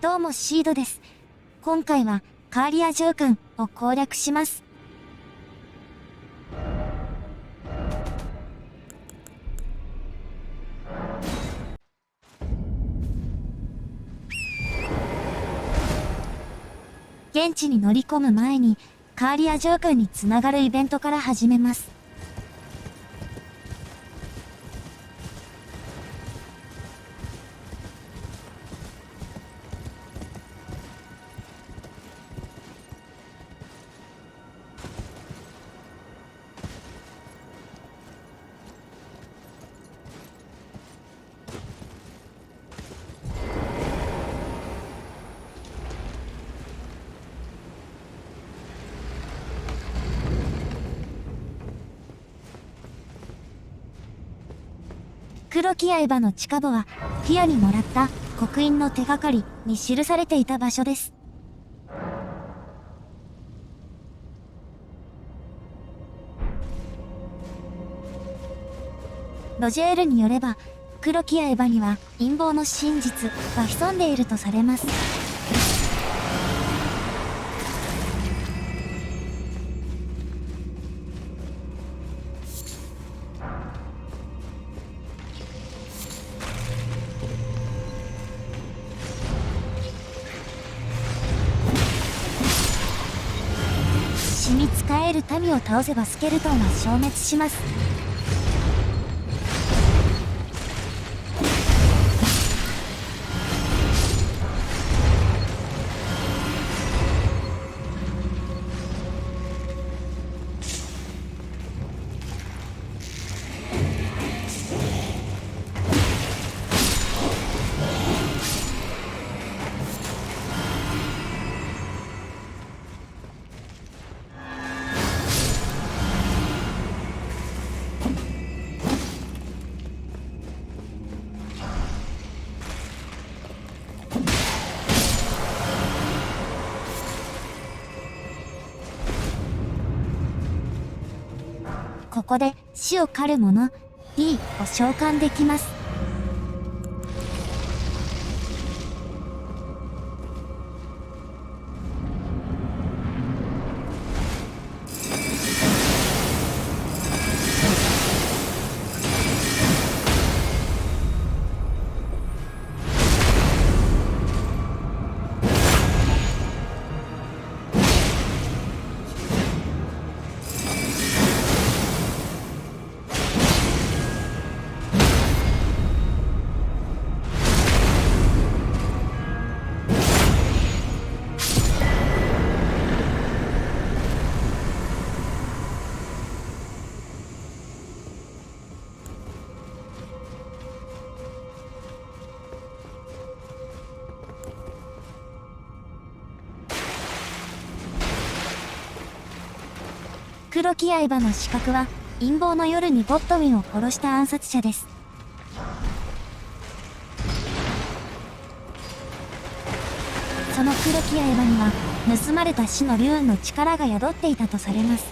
どうもシードです。今回はカーリア城館を攻略します。現地に乗り込む前にカーリア城館につながるイベントから始めます。黒き刃の地下墓は、ティアにもらった刻印の手がかりに記されていた場所です。ロジェールによれば、黒き刃には陰謀の真実が潜んでいるとされます。死に仕える民を倒せばスケルトンは消滅します。ここで死を狩る者 D を召喚できます。黒き刃の刺客は陰謀の夜にゴッドウィンを殺した暗殺者です。その黒き刃には盗まれた死の竜雲の力が宿っていたとされます。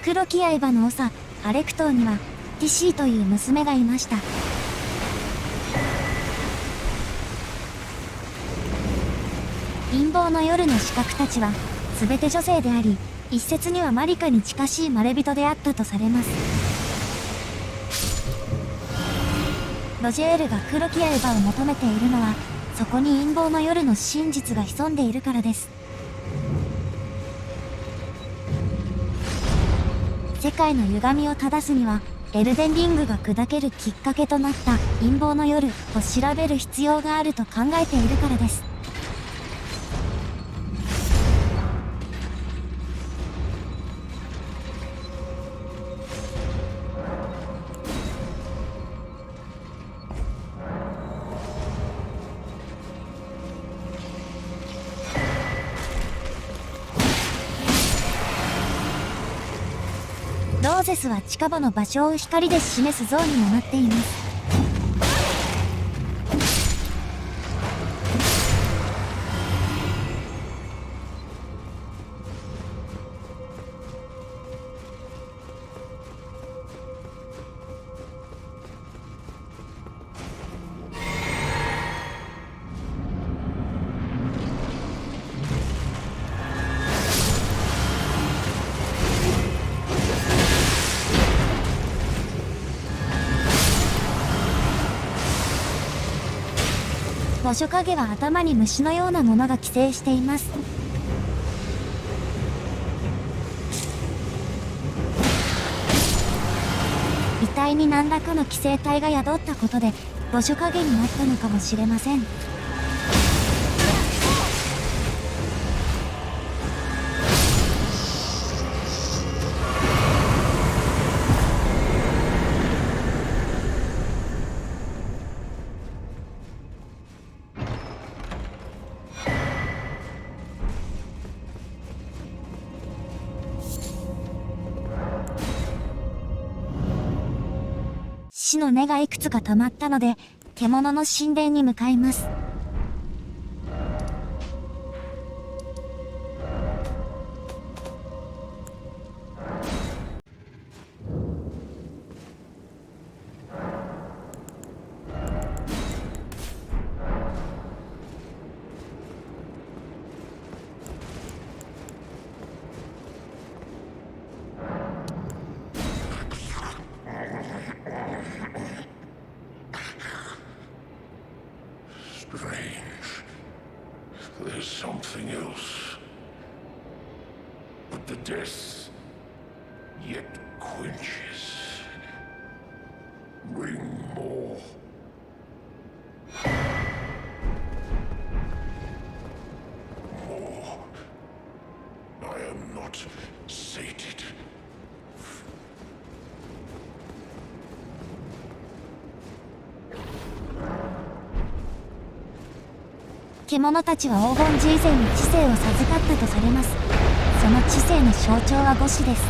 黒き刃の長アレクトーにはティシーという娘がいました。陰謀の夜の刺客たちは全て女性であり、一説にはマリカに近しいまれびとであったとされます。ロジェールが黒き刃を求めているのは、そこに陰謀の夜の真実が潜んでいるからです。世界の歪みを正すには、エルデンリングが砕けるきっかけとなった陰謀の夜を調べる必要があると考えているからです。ローゼスは地下墓の場所を光で示す像にもなっています。御所影は頭に虫のようなものが寄生しています。遺体に何らかの寄生体が宿ったことで御所影になったのかもしれません。死の根がいくつか溜まったので、獣の神殿に向かいます。Strange. There's something else. But the death yet quenches. Bring more. More. I am not sated. 獣たちは黄金人生に知性を授かったとされます。その知性の象徴は五子です。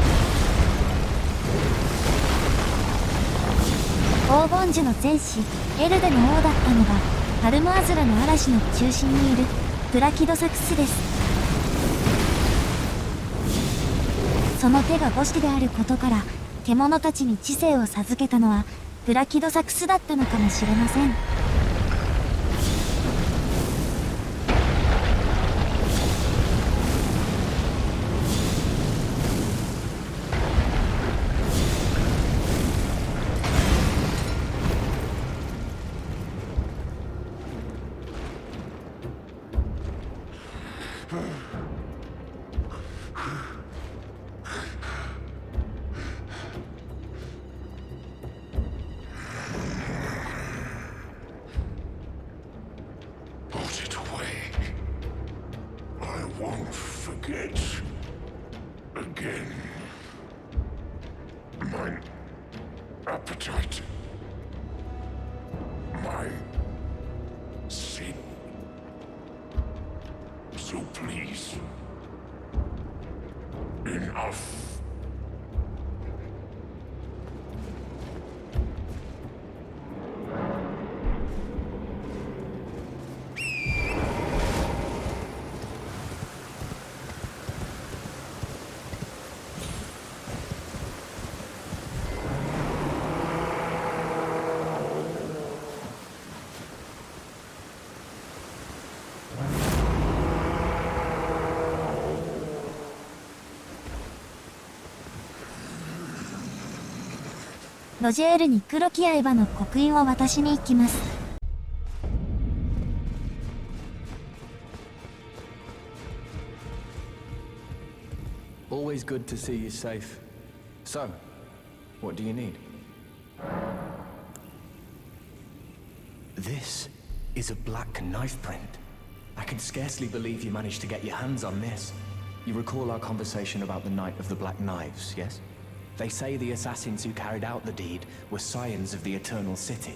黄金樹の前子エルデの王だったのがパルムアズラの嵐の中心にいるプラキドサクスです。その手が五子であることから獣たちに知性を授けたのはプラキドサクスだったのかもしれません。Won't forget again. My appetite. My sin. So please. Enough. ロジェールに黒き刃の刻印を渡しに行きます。Always good to see you safe. So, what do you need? This is a black knife print. I can scarcely believe you managed to get your hands on this. You recall our conversation about the Night of the Black Knives, yes? They say the assassins who carried out the deed were scions of the Eternal City.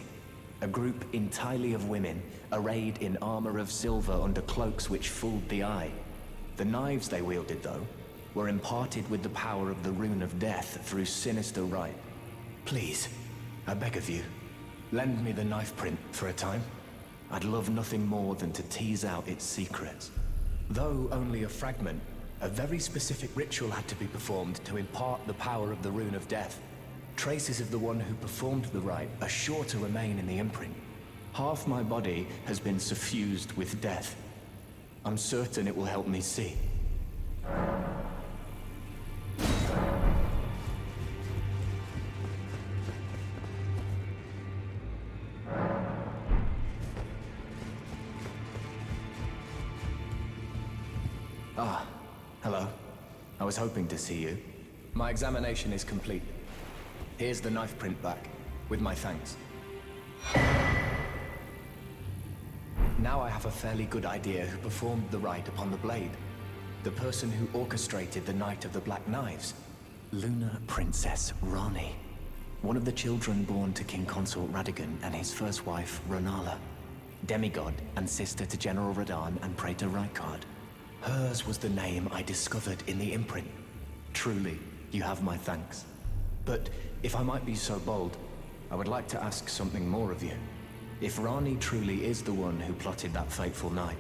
A group entirely of women, arrayed in armor of silver under cloaks which fooled the eye. The knives they wielded, though, were imparted with the power of the Rune of Death through sinister rite. Please, I beg of you, lend me the knife print for a time. I'd love nothing more than to tease out its secrets. Though only a fragment, a very specific ritual had to be performed to impart the power of the Rune of Death. Traces of the one who performed the rite are sure to remain in the imprint. Half my body has been suffused with death. I'm certain it will help me see. Ah, hello. I was hoping to see you. My examination is complete. Here's the knife print back, with my thanks. Now I have a fairly good idea who performed the rite upon the blade. The person who orchestrated the Night of the Black Knives. Lunar Princess Rani. One of the children born to King Consort Radigan and his first wife, Ranala. Demigod and sister to General Radahn and Praetor Rykard. Hers was the name I discovered in the imprint. Truly, you have my thanks. But if I might be so bold, I would like to ask something more of you. If Rani truly is the one who plotted that fateful night,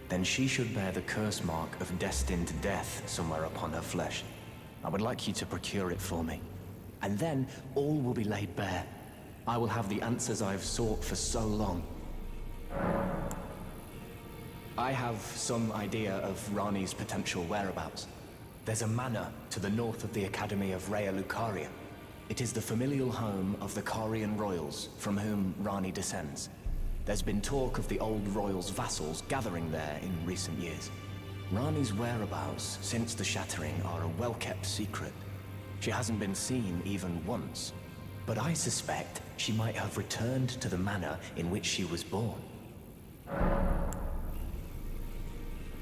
then she should bear the curse mark of destined death somewhere upon her flesh. I would like you to procure it for me. And then all will be laid bare. I will have the answers I have sought for so long. I have some idea of Rani's potential whereabouts. There's a manor to the north of the Academy of Rea Lucaria. It is the familial home of the Carian royals, from whom Rani descends. There's been talk of the old royals' vassals gathering there in recent years. Rani's whereabouts since the shattering are a well-kept secret. She hasn't been seen even once. But I suspect she might have returned to the manor in which she was born.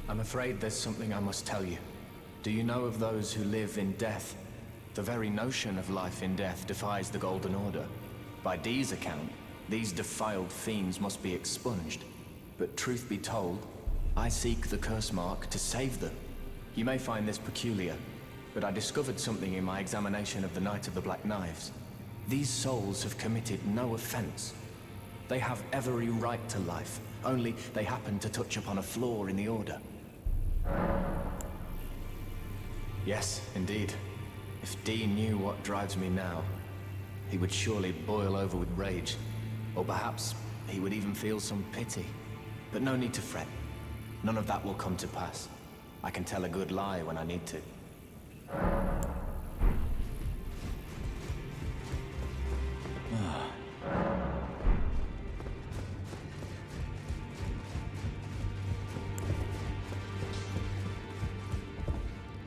I'm afraid there's something I must tell you. Do you know of those who live in death? The very notion of life in death defies the Golden Order. By Dee's account, these defiled fiends must be expunged. But truth be told, I seek the curse mark to save them. You may find this peculiar, but I discovered something in my examination of the Night of the Black Knives. These souls have committed no offense. They have every right to life, only they happen to touch upon a flaw in the Order. Yes, indeed. If Dee knew what drives me now, he would surely boil over with rage. Or perhaps he would even feel some pity. But no need to fret. None of that will come to pass. I can tell a good lie when I need to.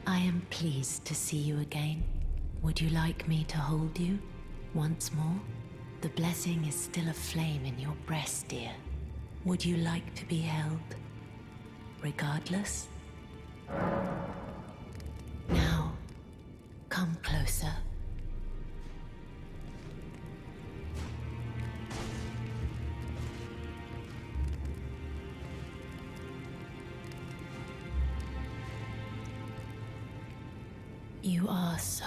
I am pleased to see you again. Would you like me to hold you once more? The blessing is still aflame in your breast, dear. Would you like to be held? Regardless? Now, come closer. You are so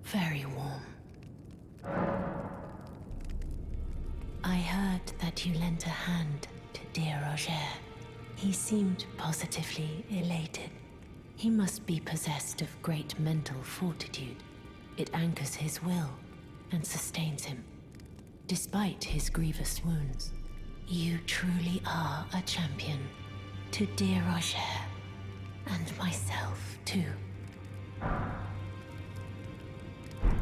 very warm. I heard that you lent a hand to dear Roger. He seemed positively elated. He must be possessed of great mental fortitude. It anchors his will and sustains him, despite his grievous wounds. You truly are a champion to dear Roger, and myself too.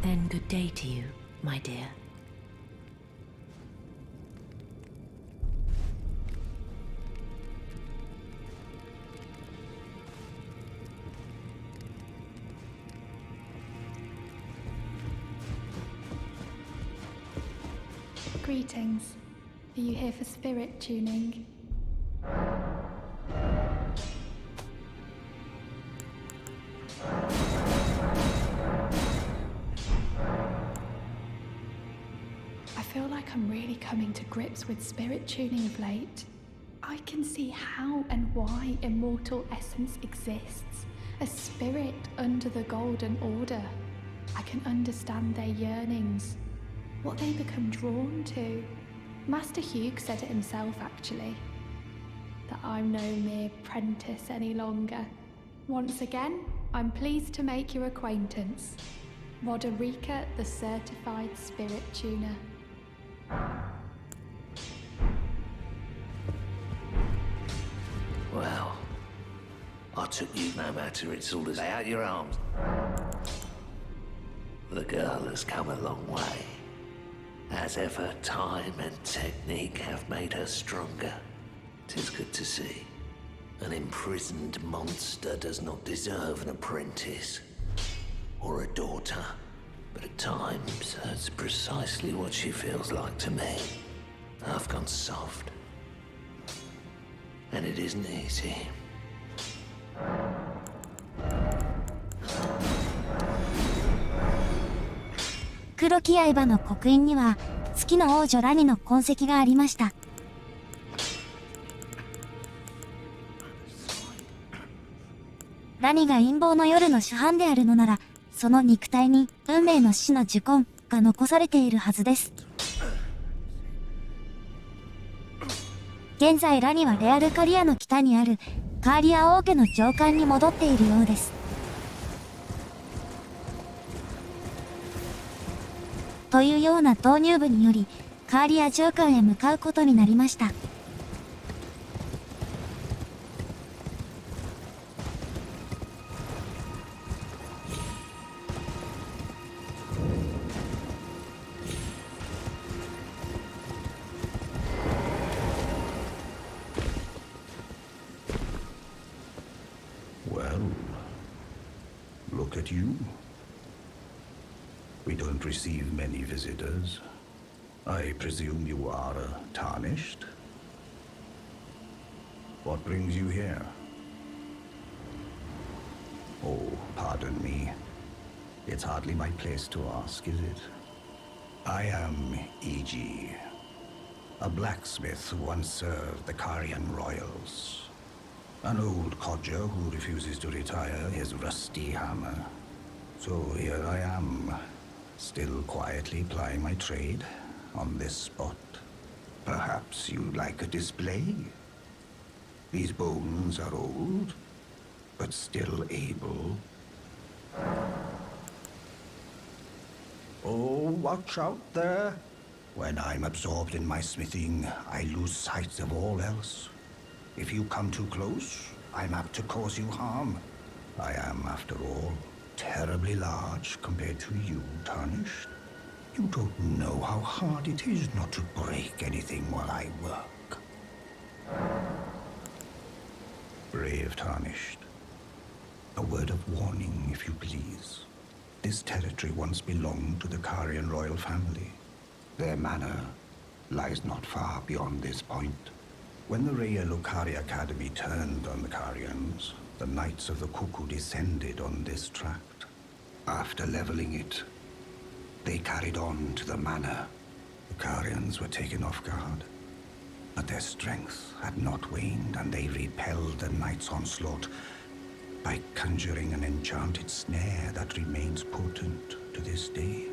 Then good day to you, my dear. Greetings. Are you here for spirit tuning? I feel like I'm really coming to grips with spirit tuning of late. I can see how and why immortal essence exists, a spirit under the Golden Order. I can understand their yearnings, what they become drawn to. Master Hugh said it himself, actually, that I'm no mere apprentice any longer. Once again, I'm pleased to make your acquaintance. Roderica, the certified spirit tuner. Well, I took you no matter it's all as lay out your arms. The girl has come a long way. As ever, time and technique have made her stronger. 'Tis good to see. An imprisoned monster does not deserve an apprentice or a daughter. But at times, that's precisely what she feels like to me. I've gone soft. And it isn't easy. 黒き刃の刻印には、月の王女ラニの痕跡がありました。ラニが陰謀の夜の主犯であるのなら、その肉体に運命の死の呪痕が残されているはずです。現在ラニはレアルカリアの北にあるカーリア王家の城館に戻っているようです。というような導入部により、カーリア城館へ向かうことになりました。Well, look at you. We don't receive many visitors. I presume you are tarnished? What brings you here? Oh, pardon me. It's hardly my place to ask, is it? I am E.G., a blacksmith who once served the Carian royals. An old codger who refuses to retire his rusty hammer. So here I am, still quietly plying my trade on this spot. Perhaps you'd like a display? These bones are old, but still able. Oh, watch out there. When I'm absorbed in my smithing, I lose sight of all else. If you come too close, I'm apt to cause you harm. I am, after all, terribly large compared to you, Tarnished. You don't know how hard it is not to break anything while I work. Brave Tarnished. A word of warning, if you please. This territory once belonged to the Carian royal family. Their manor lies not far beyond this point. When the Raya Lucari Academy turned on the Carians, the Knights of the Cuckoo descended on this tract. After leveling it, they carried on to the manor. The Carians were taken off guard, but their strength had not waned, and they repelled the Knights' onslaught by conjuring an enchanted snare that remains potent to this day.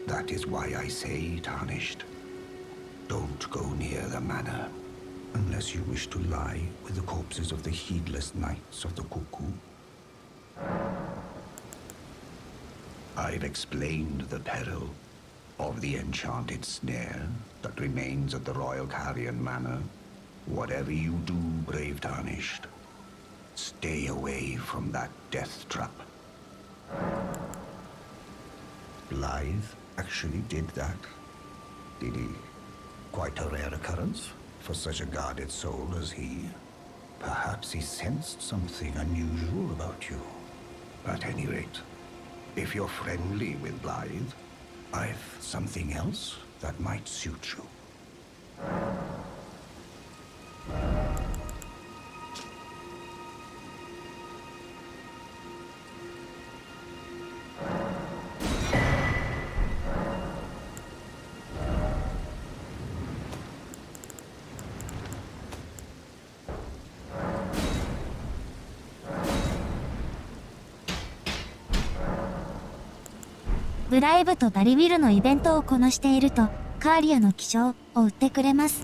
That is why I say, Tarnished, don't go near the manor, unless you wish to lie with the corpses of the heedless Knights of the Cuckoo. I've explained the peril of the enchanted snare that remains at the Royal Carian Manor. Whatever you do, brave Tarnished, stay away from that death trap. Blythe actually did that, did he? Quite a rare occurrence for such a guarded soul as he. Perhaps he sensed something unusual about you. At any rate, if you're friendly with Blythe, I've something else that might suit you.ブライブとダリウィルのイベントをこなしていると、カーリアの記章を売ってくれます。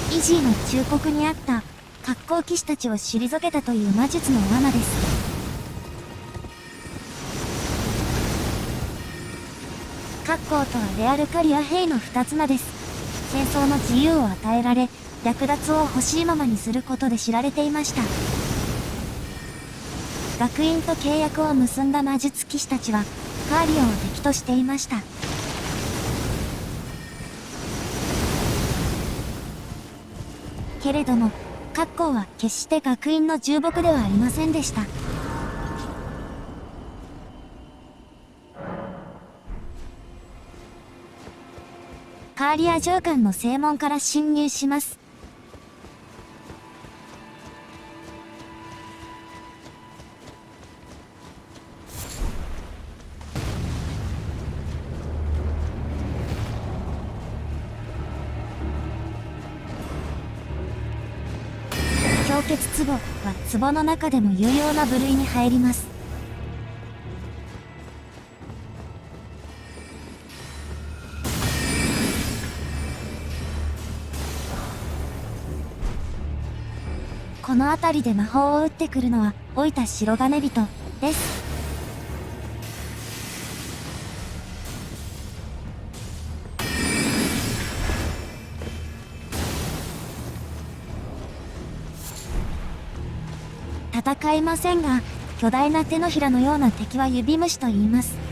イジーの忠告にあった格好騎士たちを退けたという魔術の罠です。公とはレアルカリア兵の二つ名です。戦争の自由を与えられ、略奪を欲しいままにすることで知られていました。学院と契約を結んだ魔術騎士たちは、カーリアを敵としていました。けれども、各校は決して学院の重木ではありませんでした。カーリア城館の正門から侵入します。氷結壺は壺の中でも有用な部類に入ります。この辺りで魔法を打ってくるのは老いた白金人です。戦いませんが、巨大な手のひらのような敵は指虫と言います。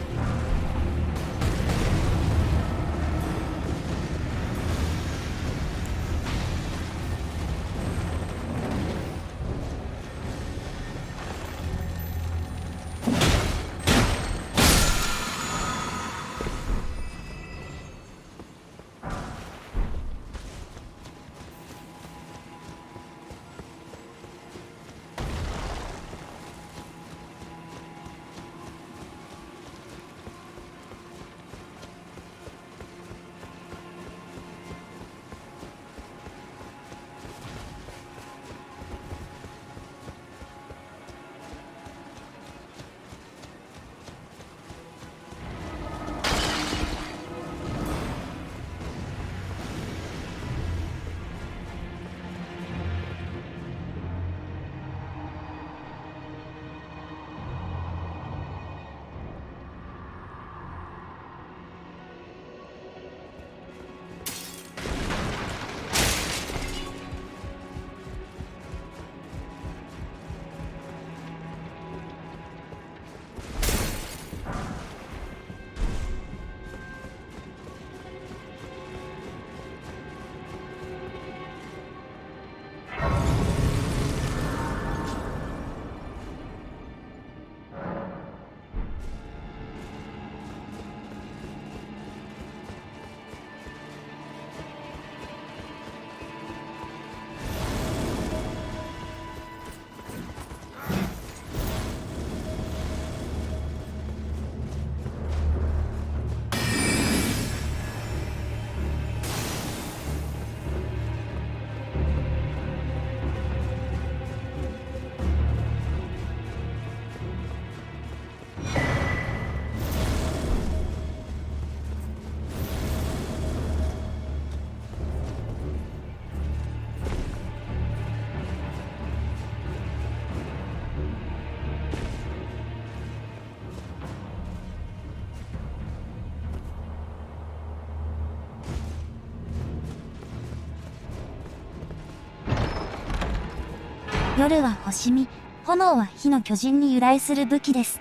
夜は星見、炎は火の巨人に由来する武器です。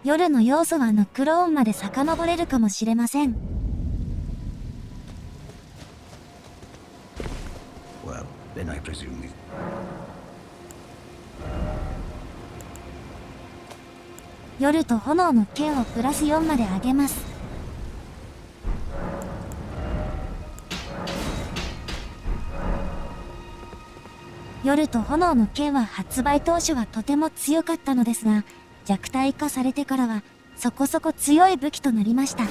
夜の要素はノックローンまで遡れるかもしれません。Well, then I presume it. 夜と炎の剣をプラス4まで上げます。夜と炎の剣は発売当初はとても強かったのですが、弱体化されてからはそこそこ強い武器となりました。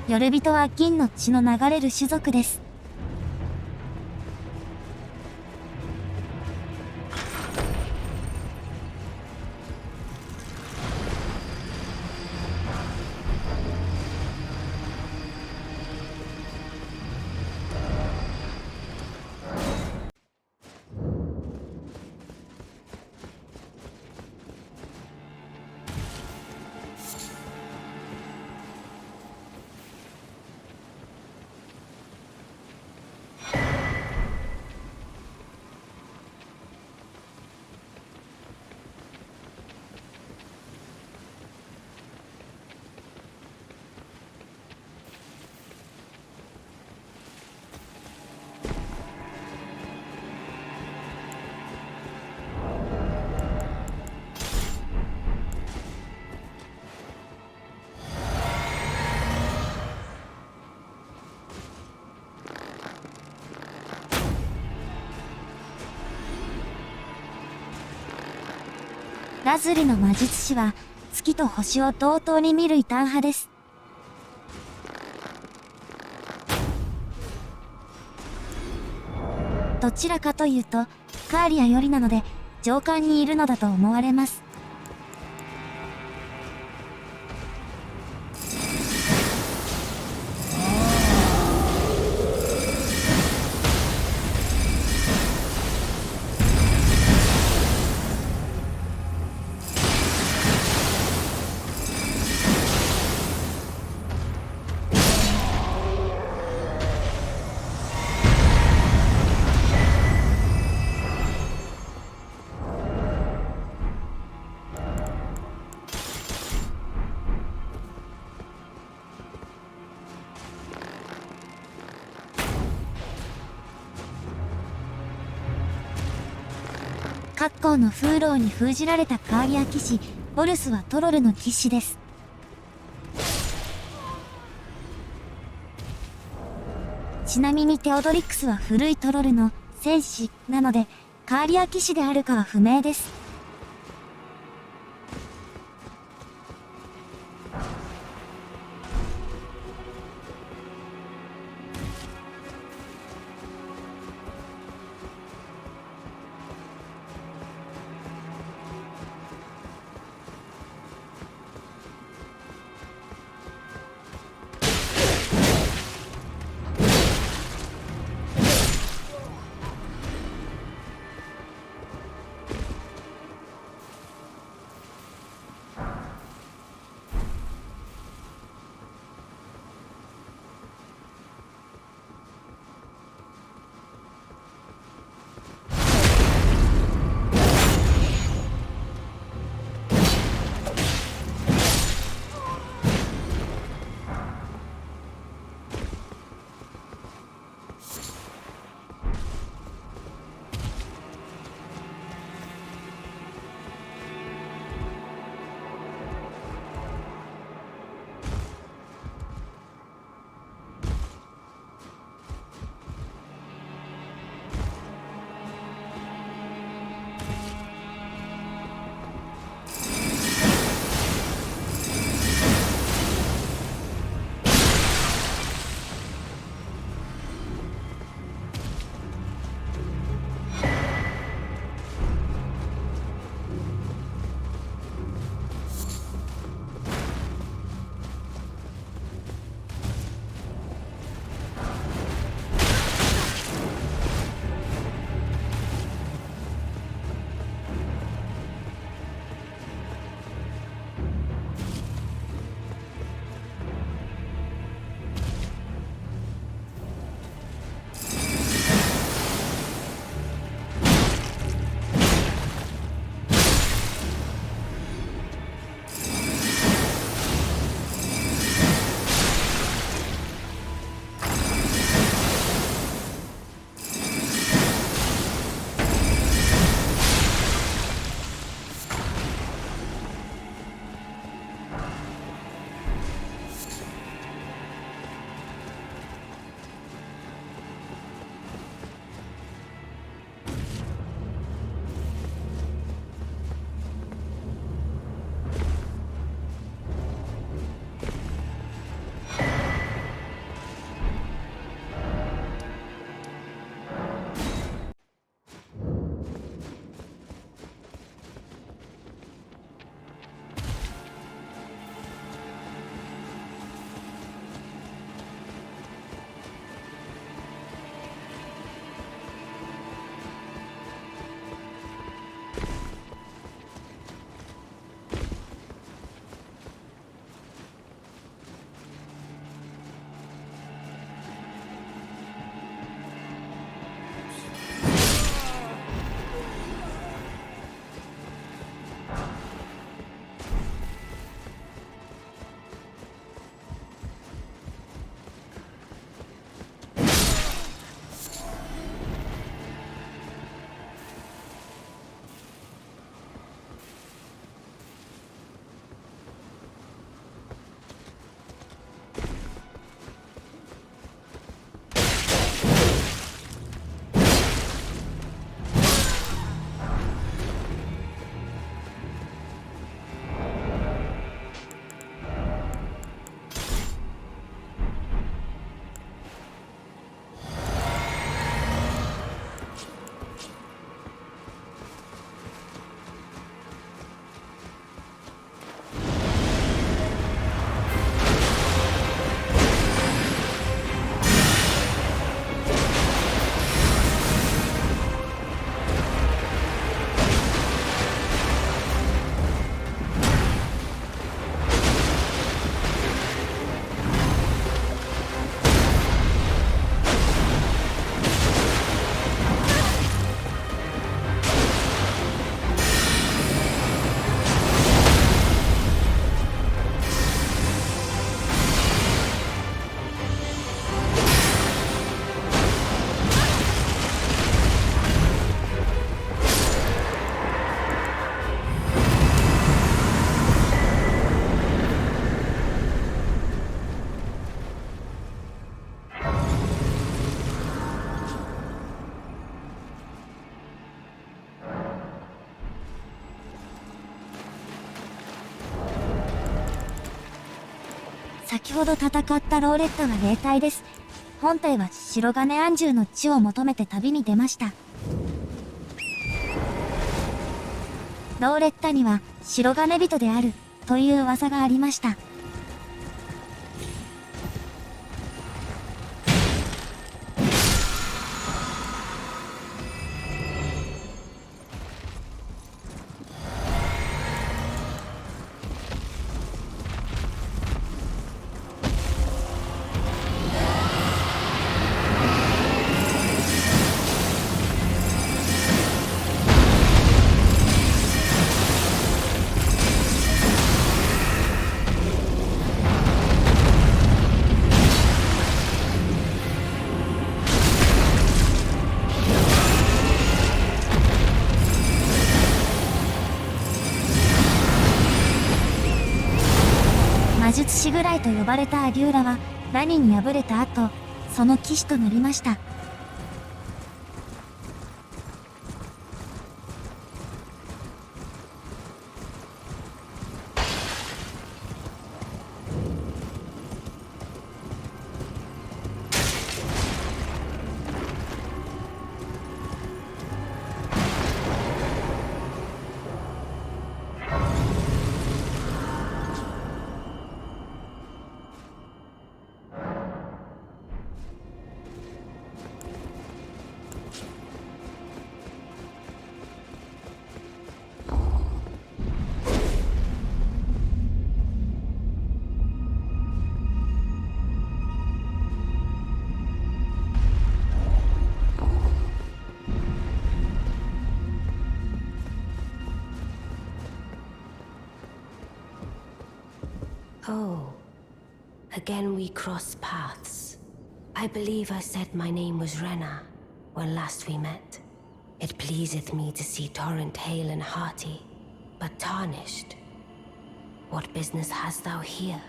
夜人は銀の血の流れる種族です。ラズリの魔術師は月と星を同等に見る異端派です。どちらかというとカーリアよりなので上官にいるのだと思われます。各校の風浪に封じられたカーリア騎士、ボルスはトロルの騎士です。ちなみにテオドリックスは古いトロルの戦士なので、カーリア騎士であるかは不明です。先ほど戦ったローレッタが霊体です。本体は白金安住の地を求めて旅に出ました。ローレッタには白金人であるという噂がありました。魔術師ぐらいと呼ばれたアギューラはラニに敗れた後、その騎士となりました。Oh, again we cross paths. I believe I said my name was Rena when last we met. It pleaseth me to see Torrent hale and hearty, but tarnished. What business hast thou here?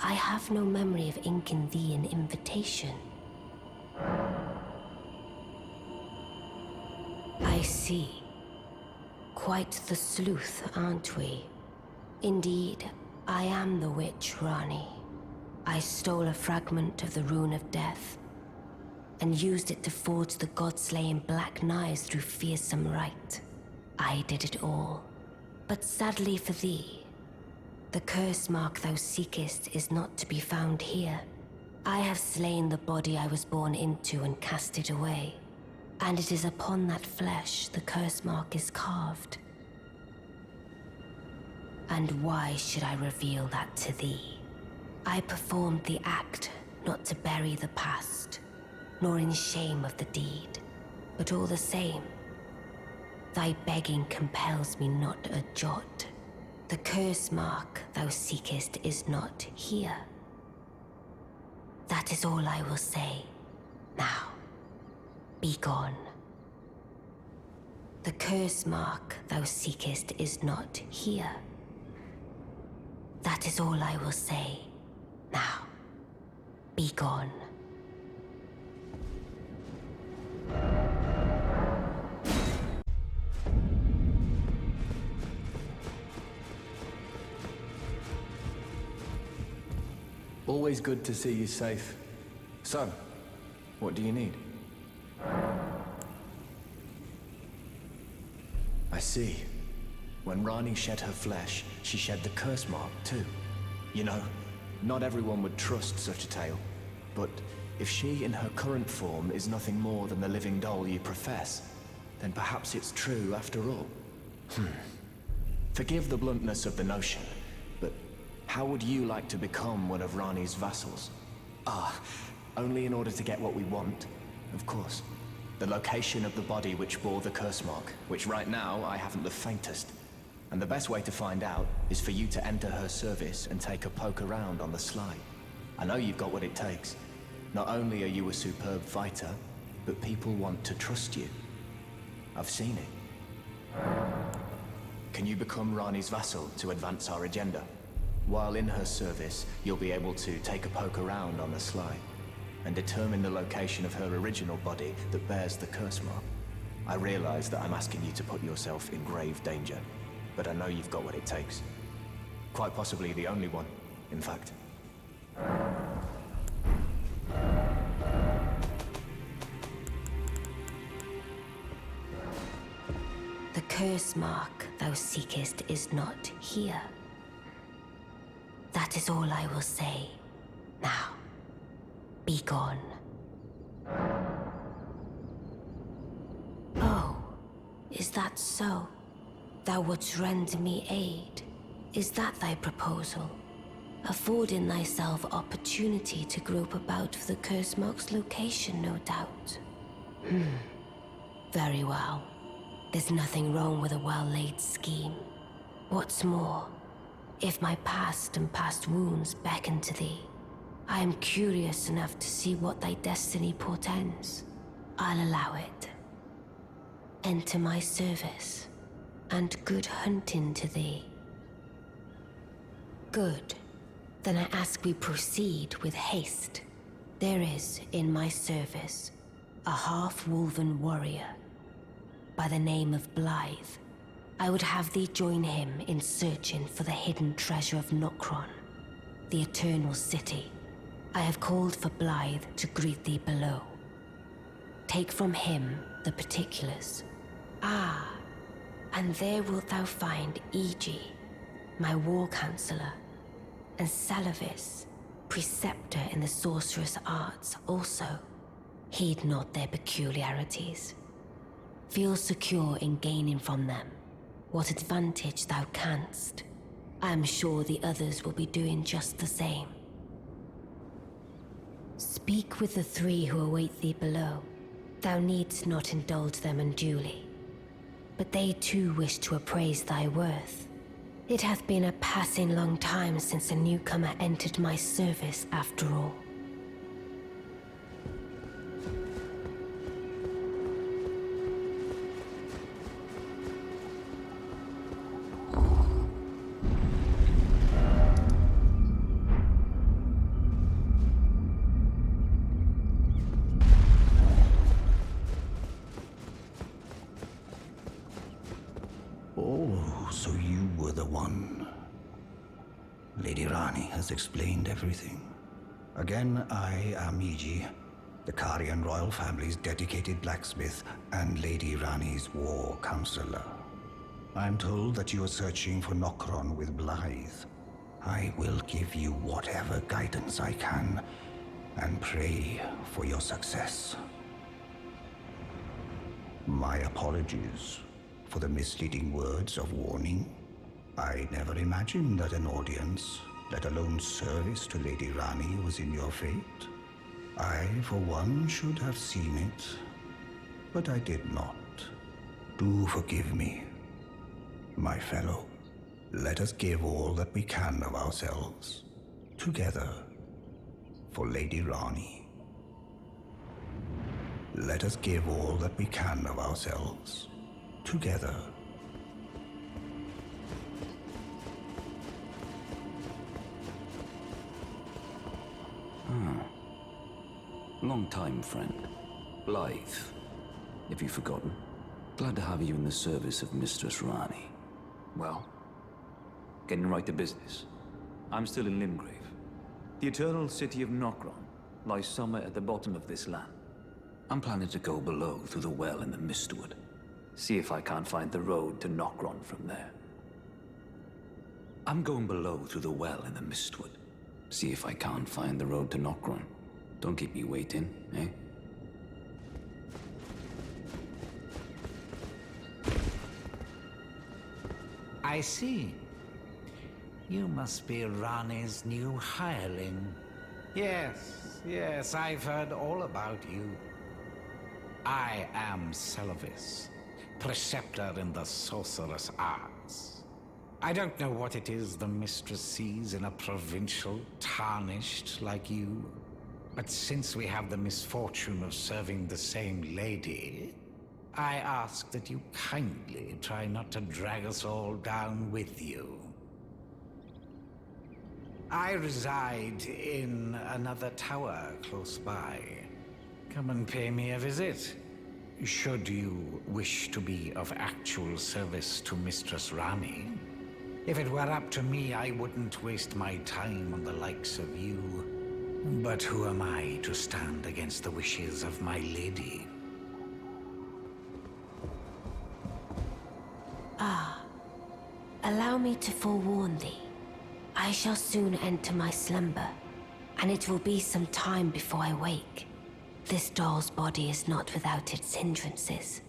I have no memory of inking thee an invitation. I see. Quite the sleuth, aren't we? Indeed, I am the witch, Rani. I stole a fragment of the Rune of Death and used it to forge the god-slaying black knives through fearsome rite. I did it all. But sadly for thee, the curse mark thou seekest is not to be found here. I have slain the body I was born into and cast it away, and it is upon that flesh the curse mark is carved. And why should I reveal that to thee? I performed the act not to bury the past, nor in shame of the deed, but all the same, thy begging compels me not a jot. The curse mark thou seekest is not here. That is all I will say. Now, be gone. The curse mark thou seekest is not here. That is all I will say. Now, be gone. Always good to see you safe. So, what do you need? I see. When Rani shed her flesh, she shed the curse mark too. You know, not everyone would trust such a tale. But if she in her current form is nothing more than the living doll you profess, then perhaps it's true after all. Forgive the bluntness of the notion, but how would you like to become one of Rani's vassals? Only in order to get what we want, of course. The location of the body which bore the curse mark, which right now I haven't the faintest. And the best way to find out is for you to enter her service and take a poke around on the sly. I know you've got what it takes. Not only are you a superb fighter, but people want to trust you. I've seen it. Can you become Rani's vassal to advance our agenda? While in her service, you'll be able to take a poke around on the sly and determine the location of her original body that bears the curse mark. I realize that I'm asking you to put yourself in grave danger, but I know you've got what it takes. Quite possibly the only one, in fact. The curse mark thou seekest is not here. That is all I will say. Now, be gone. Oh, is that so? Thou wouldst render me aid? Is that thy proposal? Affording thyself opportunity to grope about for the curse mark's location, no doubt. Very well. There's nothing wrong with a well-laid scheme. What's more, if my past and past wounds beckon to thee, I am curious enough to see what thy destiny portends. I'll allow it. Enter my service, and good hunting to thee. Good. Then I ask we proceed with haste. There is, in my service, a half-wolven warrior by the name of Blythe. I would have thee join him in searching for the hidden treasure of Nokron, the Eternal City. I have called for Blythe to greet thee below. Take from him the particulars. Ah, and there wilt thou find Iji, my war counselor, and Salavis, preceptor in the sorcerous arts also. Heed not their peculiarities. Feel secure in gaining from them what advantage thou canst. I am sure the others will be doing just the same. Speak with the three who await thee below. Thou needst not indulge them unduly, but they too wish to appraise thy worth. It hath been a passing long time since a newcomer entered my service after all. Oh, so you were the one. Lady Rani has explained everything. Again, I am Iji, the Karian royal family's dedicated blacksmith and Lady Rani's war counselor. I'm told that you are searching for Nokron with Blythe. I will give you whatever guidance I can, and pray for your success. My apologies for the misleading words of warning. I never imagined that an audience, let alone service to Lady Rani, was in your fate. I, for one, should have seen it, but I did not. Do forgive me. My fellow, let us give all that we can of ourselves, together, for Lady Rani. Let us give all that we can of ourselves, together. Long time, friend. Blythe. Have you forgotten? Glad to have you in the service of Mistress Rani. Well, getting right to business. I'm still in Limgrave. The eternal city of Nokron lies somewhere at the bottom of this land. I'm planning to go below through the well in the Mistwood. See if I can't find the road to Nokron from there. I'm going below through the well in the Mistwood. See if I can't find the road to Nokron. Don't keep me waiting, eh? I see. You must be Rani's new hireling. Yes, I've heard all about you. I am Salavis, preceptor in the sorcerous arts. I don't know what it is the mistress sees in a provincial tarnished like you, but since we have the misfortune of serving the same lady, I ask that you kindly try not to drag us all down with you. I reside in another tower close by. Come and pay me a visit, should you wish to be of actual service to Mistress Rani. If it were up to me, I wouldn't waste my time on the likes of you. But who am I to stand against the wishes of my lady? Allow me to forewarn thee. I shall soon enter my slumber, and it will be some time before I wake. This doll's body is not without its hindrances.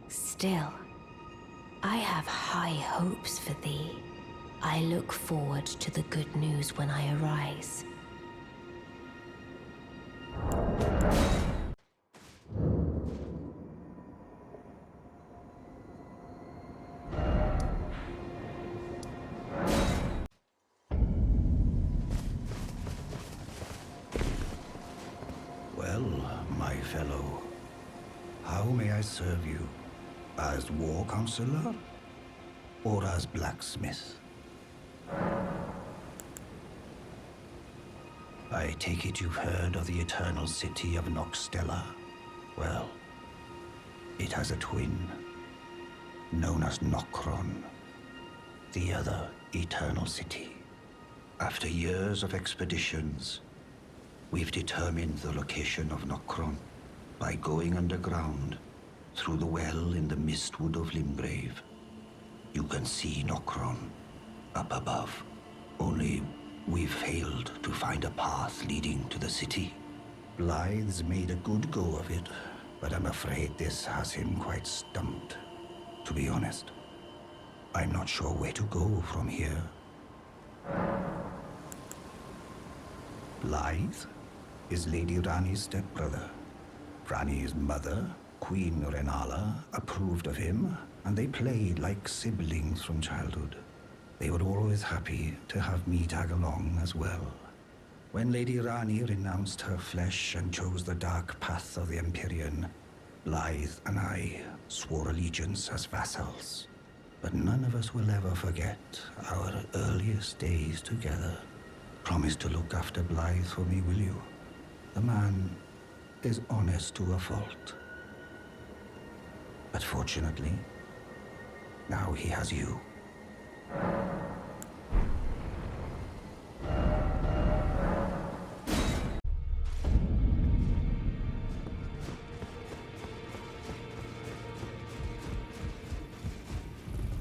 Still, I have high hopes for thee. I look forward to the good news when I arise. Well, my fellow, how may I serve you? As war counselor? Or as blacksmith? I take it you've heard of the eternal city of Noxtella? Well, it has a twin, known as Nokron, the other eternal city. After years of expeditions, we've determined the location of Nokron by going underground through the well in the Mistwood of Limgrave. You can see Nokron up above. Only we've failed to find a path leading to the city. Blythe's made a good go of it, but I'm afraid this has him quite stumped. To be honest, I'm not sure where to go from here. Blythe is Lady Rani's stepbrother. Rani's mother, Queen Renala, approved of him, and they played like siblings from childhood. They were always happy to have me tag along as well. When Lady Rani renounced her flesh and chose the dark path of the Empyrean, Blythe and I swore allegiance as vassals. But none of us will ever forget our earliest days together. Promise to look after Blythe for me, will you? The man is honest to a fault. But fortunately, now he has you.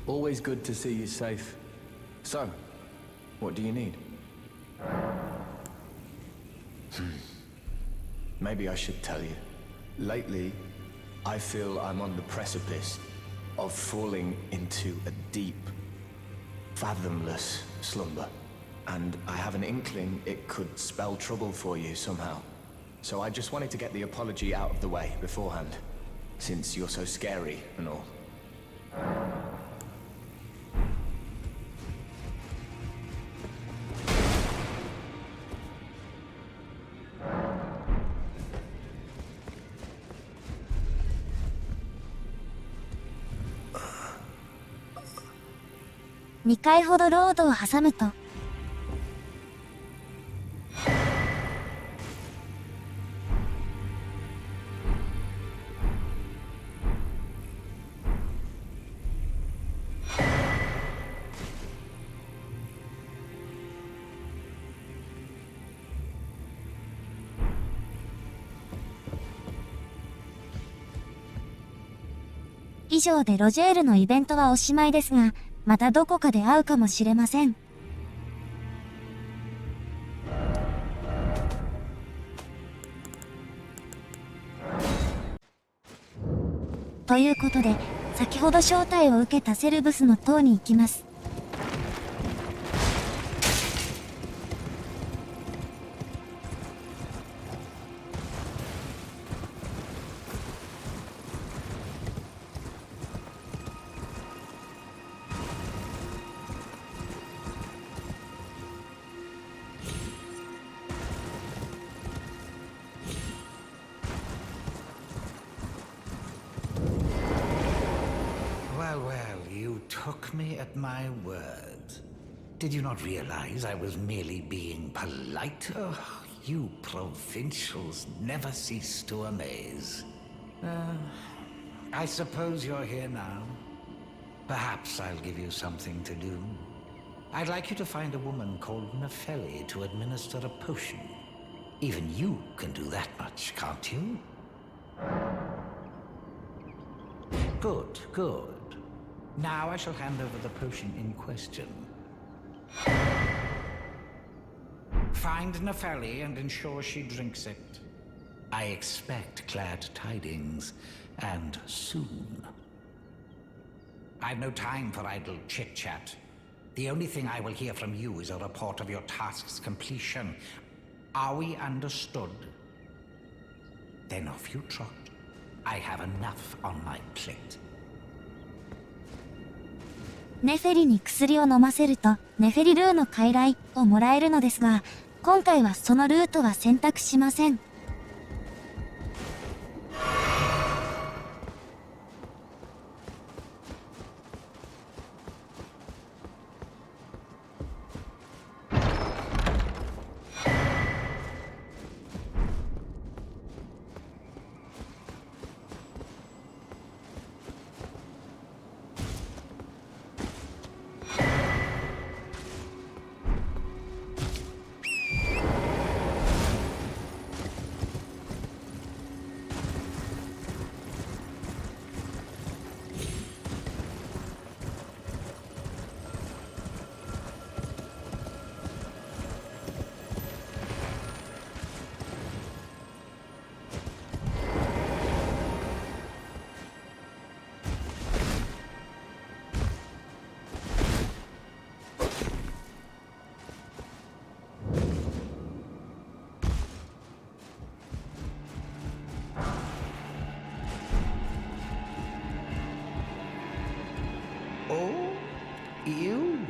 Always good to see you safe. So, what do you need? Maybe I should tell you. Lately, I feel I'm on the precipice of falling into a deep, fathomless slumber. And I have an inkling it could spell trouble for you somehow. So I just wanted to get the apology out of the way beforehand, since you're so scary and all.2回ほどロードを挟むと、以上でロジェールのイベントはおしまいですが、またどこかで会うかもしれません。ということで、先ほど招待を受けたセルブスの塔に行きます。Took me at my word. Did you not realize I was merely being polite? Oh, you provincials never cease to amaze. I suppose you're here now. Perhaps I'll give you something to do. I'd like you to find a woman called Nepheli to administer a potion. Even you can do that much, can't you? Good, good. Now I shall hand over the potion in question. Find Nepheli and ensure she drinks it. I expect glad tidings, and soon. I've no time for idle chit-chat. The only thing I will hear from you is a report of your task's completion. Are we understood? Then off you trot. I have enough on my plate. ネフェリに薬を飲ませると、ネフェリルーの傀儡をもらえるのですが、今回はそのルートは選択しません。You?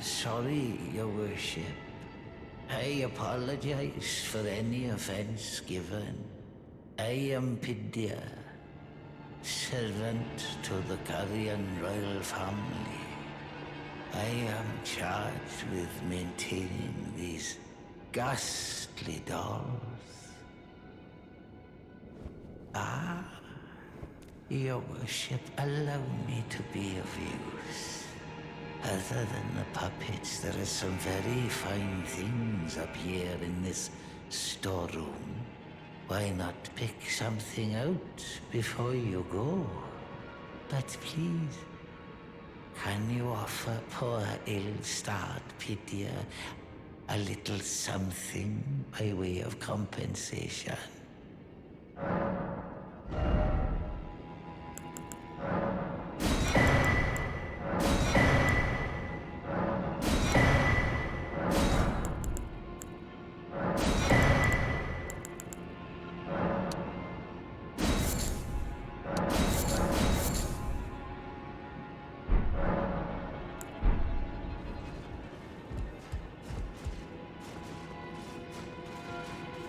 Sorry, Your Worship. I apologize for any offense given. I am Pidya, servant to the Karian royal family. I am charged with maintaining these ghastly dolls. Your Worship, allow me to be of use. Other than the puppets, there are some very fine things up here in this storeroom. Why not pick something out before you go? But please, can you offer poor ill-starred Pidya a little something by way of compensation?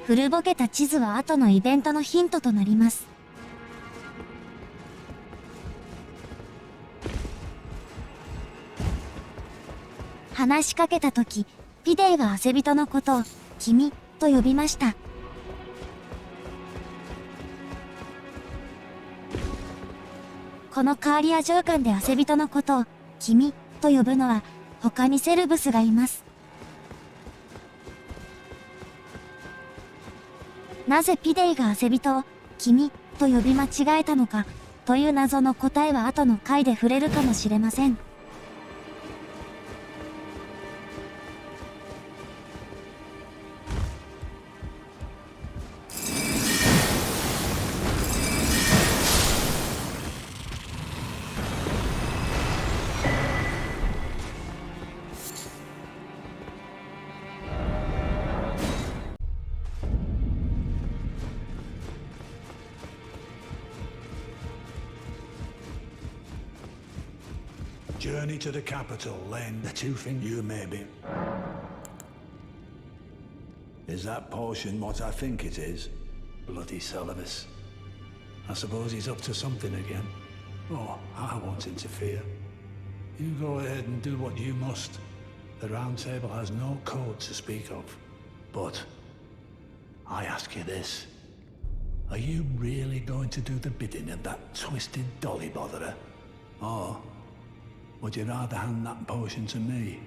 古ぼけた地図は後のイベントのヒントとなります。話しかけたとき、ピデイが汗人のことを、君、と呼びました。このカーリア城館で汗人のことを、君、と呼ぶのは、他にセルブスがいます。なぜピデイが汗人を、君、と呼び間違えたのか、という謎の答えは後の回で触れるかもしれません。Journey to the capital, then the two things you maybe. Is that potion what I think it is? Bloody Celibus. I suppose he's up to something again. Oh, I won't interfere. You go ahead and do what you must. The Round Table has no code to speak of. But I ask you this. Are you really going to do the bidding of that twisted dolly botherer? Or Would you rather hand that potion to me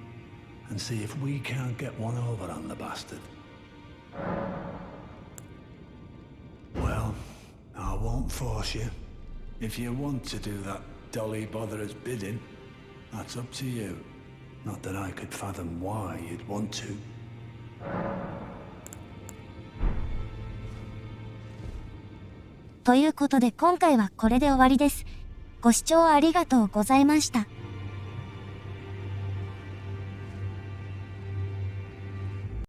and see if we can't get one over on the bastard? Well, I won't force you. If you want to do that dolly botherer's bidding, that's up to you. Not that I could fathom why you'd want to. ということで今回はこれで終わりです。ご視聴ありがとうございました。